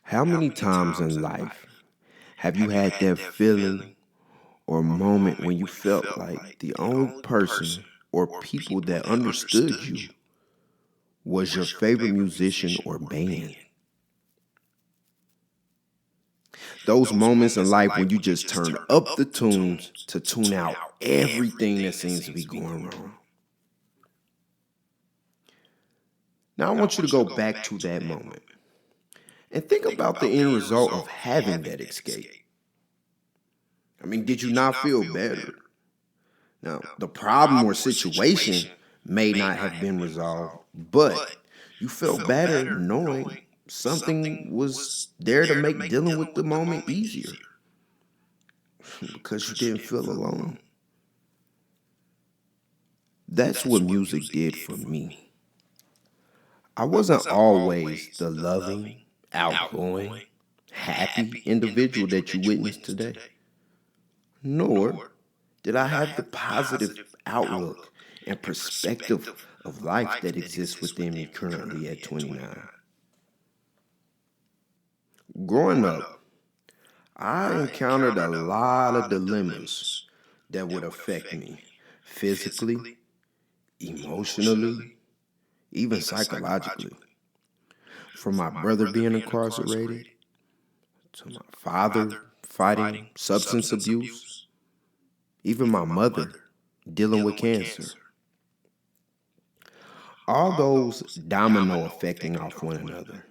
How many times in life have you had that feeling or moment when you felt like the only person or people that understood you was your favorite musician or band? Those moments in life when you just turn up the tunes to tune out everything that seems to be going wrong. Now, I want you to go back to that moment and think about the end result of having that escape. Did you not feel better? Now, the problem or situation may not have been resolved, but you felt better knowing something was there to make dealing with the moment easier because you didn't feel alone. That's what music did for me. I wasn't always the loving, outgoing, happy individual that you witness today, nor did I have the positive outlook and perspective of life that exists within me currently at 29. Growing up, I encountered a lot of dilemmas that would affect me physically, emotionally, even psychologically. From my brother being incarcerated, to my father fighting substance abuse, even my mother dealing with cancer. All those domino affecting off one another,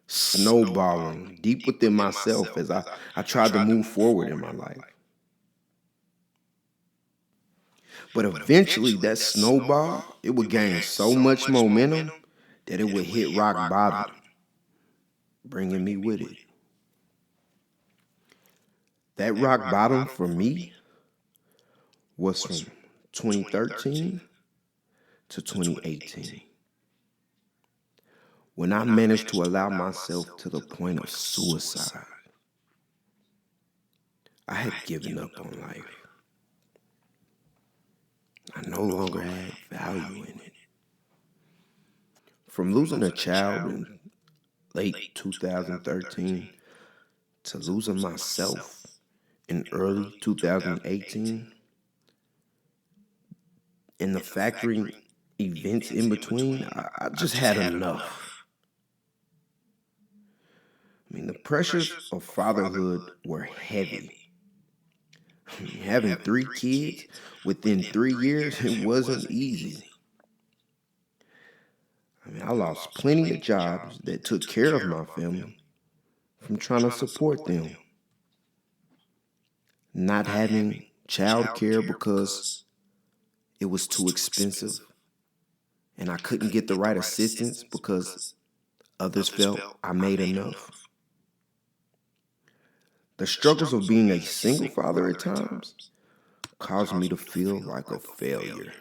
snowballing deep within myself as I tried to move forward in my life. But eventually that snowball, it would gain so much momentum that it would hit rock bottom, bringing me with it. That rock bottom for me was from 2013 to 2018, when I managed to allow myself to the point of suicide. I had given up on life. I no longer had value in it. From losing a child in late 2013 to losing myself in early 2018, and the factoring events in between, I just had enough. The pressures of fatherhood were heavy. Having 3 kids within 3 years, it wasn't easy. I lost plenty of jobs that took care of my family from trying to support them. Not having child care because it was too expensive, and I couldn't get the right assistance because others felt I made enough. The struggles of being a single father at times caused me to feel like a failure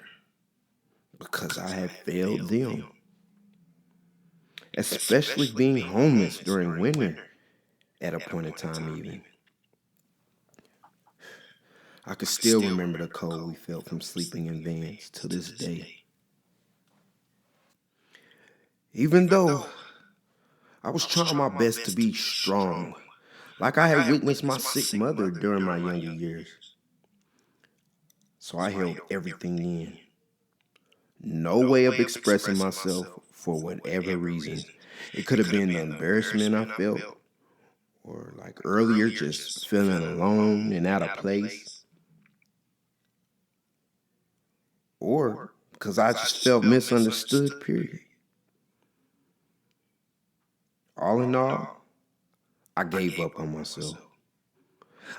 because I had failed them. Especially being homeless during winter at a point in time even. I could still remember the cold we felt from sleeping in vans to this day. Even though I was trying my best to be strong, like I had witnessed my sick mother during my younger years. So I held everything in. No way of expressing myself for whatever reason. It could have been the embarrassment I felt, or like earlier, just feeling alone and out of place, or because I just felt misunderstood, period. All in all, I gave up on myself.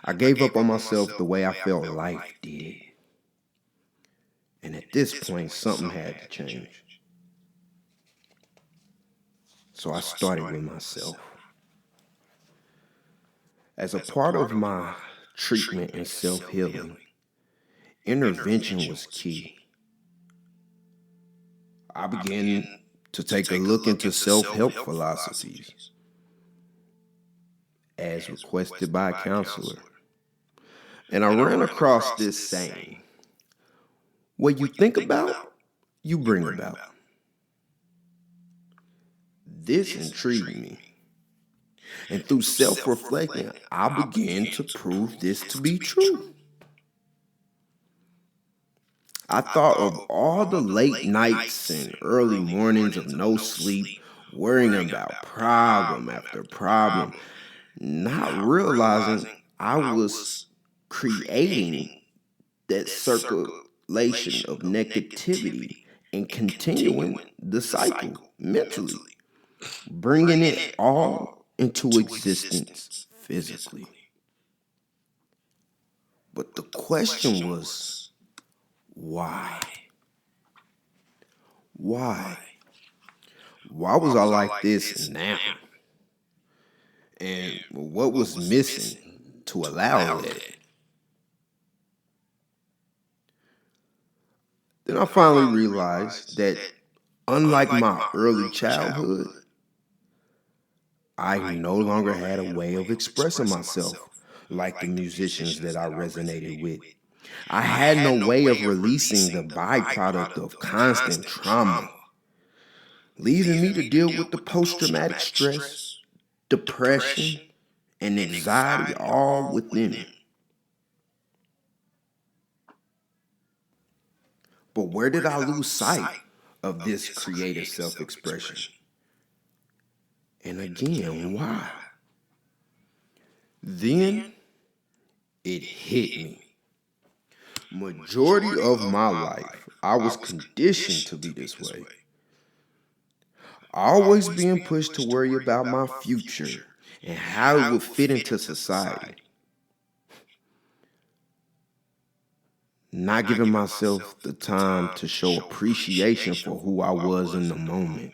I gave up on myself the way I felt life did. And at this point, something had to change. So I started with myself. As a part of my treatment and self-healing, intervention was key. I began to take a look into self-help philosophies as requested by a counselor. And I ran across this saying: what you think about, you bring about. This intrigued me. And through self-reflecting, I began to prove this to be true. I thought of all the late nights and early mornings of no sleep, worrying about problem after problem, not realizing I was creating that circulation of negativity and continuing the cycle mentally, bringing it all into existence physically. But the question was, why? Why? Why was I like this now? And what was missing to allow that? Then I finally realized that unlike my early childhood, I no longer had a way of expressing myself like the musicians that I resonated with. I had no way of releasing the byproduct of constant trauma, leaving me to deal with the post-traumatic stress, depression, and anxiety all within. But where did I lose sight of this creative self-expression? And again, why? Then it hit me. Majority of my life, I was conditioned to be this way. Always being pushed to worry about my future and how it would fit into society. Not giving myself the time to show appreciation for who I was in the moment.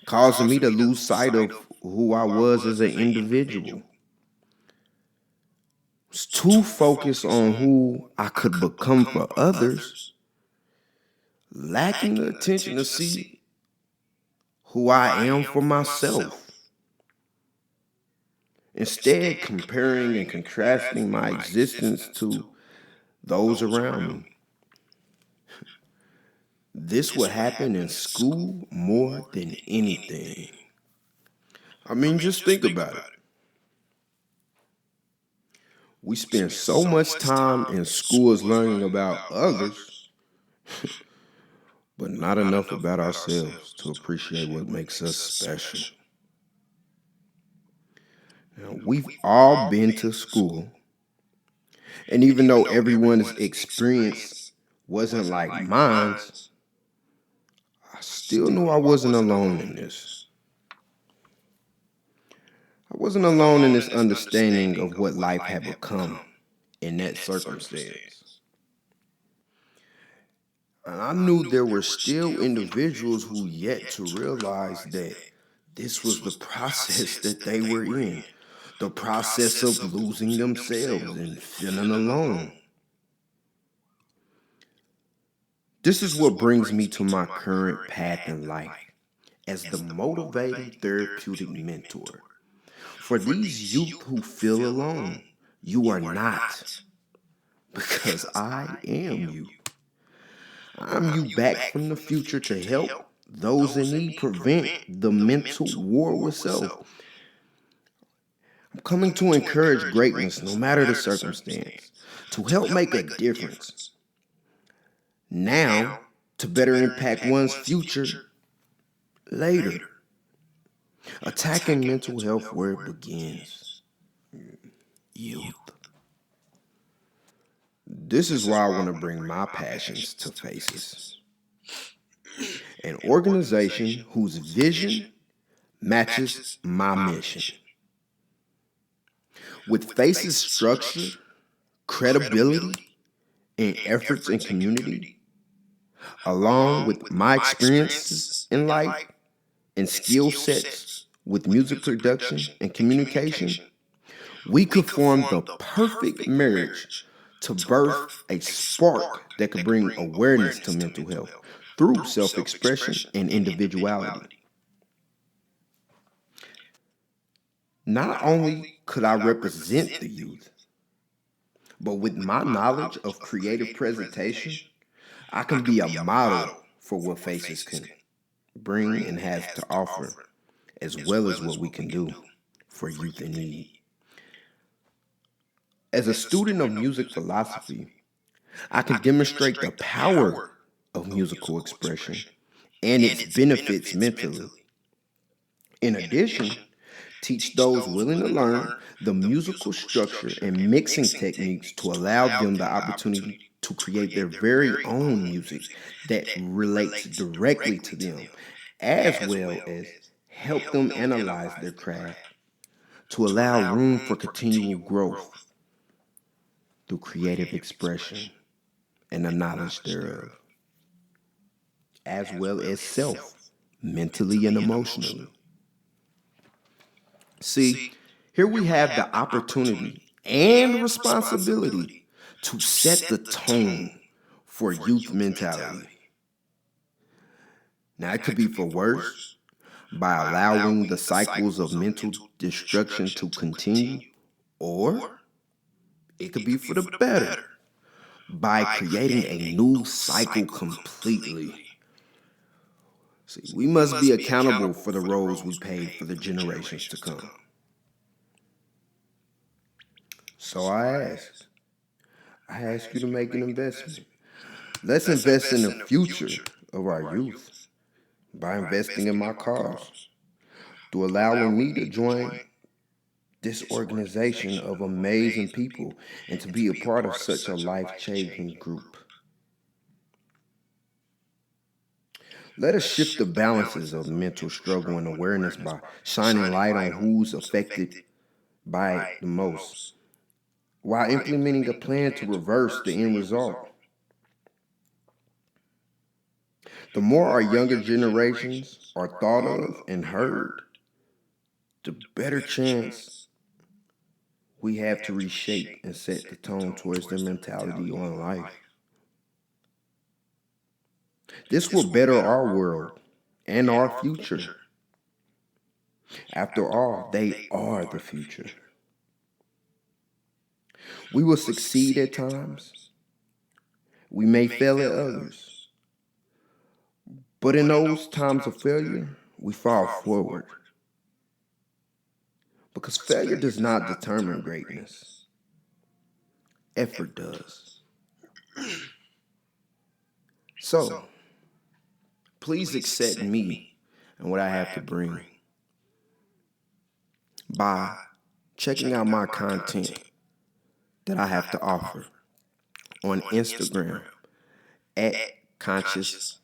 Causing me to lose sight of who I was as an individual. Was too focused on who I could become for others, lacking the attention to see who I am for myself. Instead, comparing and contrasting my existence to those around me. This would happen in school more than anything. I mean, just think about it. We spend so much time in schools learning about others, but not enough about ourselves to appreciate what makes us special. Now, we've all been to school, and even though everyone's experience wasn't like mine, I still knew I wasn't alone in this. I wasn't alone in this understanding of what life had become in that circumstance. And I knew there were still individuals who yet to realize that this was the process that they were in. The process of losing themselves and feeling alone. This is what brings me to my current path in life as the motivating therapeutic mentor. For these youth who feel alone, you are not, because I am you. I'm you back from the future to help those in need prevent the mental war with self. I'm coming to encourage greatness no matter the circumstance, to help make a difference. Now, to better impact one's future later. Attacking mental health where it begins. Youth. This is why I want to bring my passions to Faces. An organization whose vision matches my mission. With Faces' structure, credibility, and efforts in community, along with my experiences in life and skill sets with music production and communication, we could form the perfect marriage to birth a spark that could bring awareness to mental health through self-expression and individuality. Not only could I represent the youth, but with my knowledge of creative presentation, I can be a model for what Faces can bring and has to offer as well as what we can do for youth in need. As a student of music philosophy, I can demonstrate the power of musical expression and its benefits mentally. In addition, teach those willing to learn the musical structure and mixing techniques to allow them the opportunity to create their very own music that relates directly to them, as well as help them analyze their craft to allow room for continual growth through creative expression and the knowledge thereof, as well as self, mentally and emotionally. See, here we have the opportunity and responsibility to set the tone for youth mentality. Now, it could be for worse by allowing the cycles of mental destruction to continue, or it could be for the better by creating a new cycle completely. See, we must be accountable for the roles we pay for the generations to come. So I ask you to make an investment. Let's invest in the future of our youth by investing in my cause, through allowing me to join this organization of amazing people and to be a part of such a life-changing group. Let us shift the balances of mental struggle and awareness by shining light on who's affected by it the most, while implementing a plan to reverse the end result. The more our younger generations are thought of and heard, the better chance we have to reshape and set the tone towards their mentality on life. This will better our world and our future. After all, they are the future. We will succeed at times. We may fail at others. But in those times of failure, we fall forward. Because failure does not determine greatness. Effort does. So, please accept me and what I have to bring by checking out my content that I have to offer on Instagram at conscious_efforts.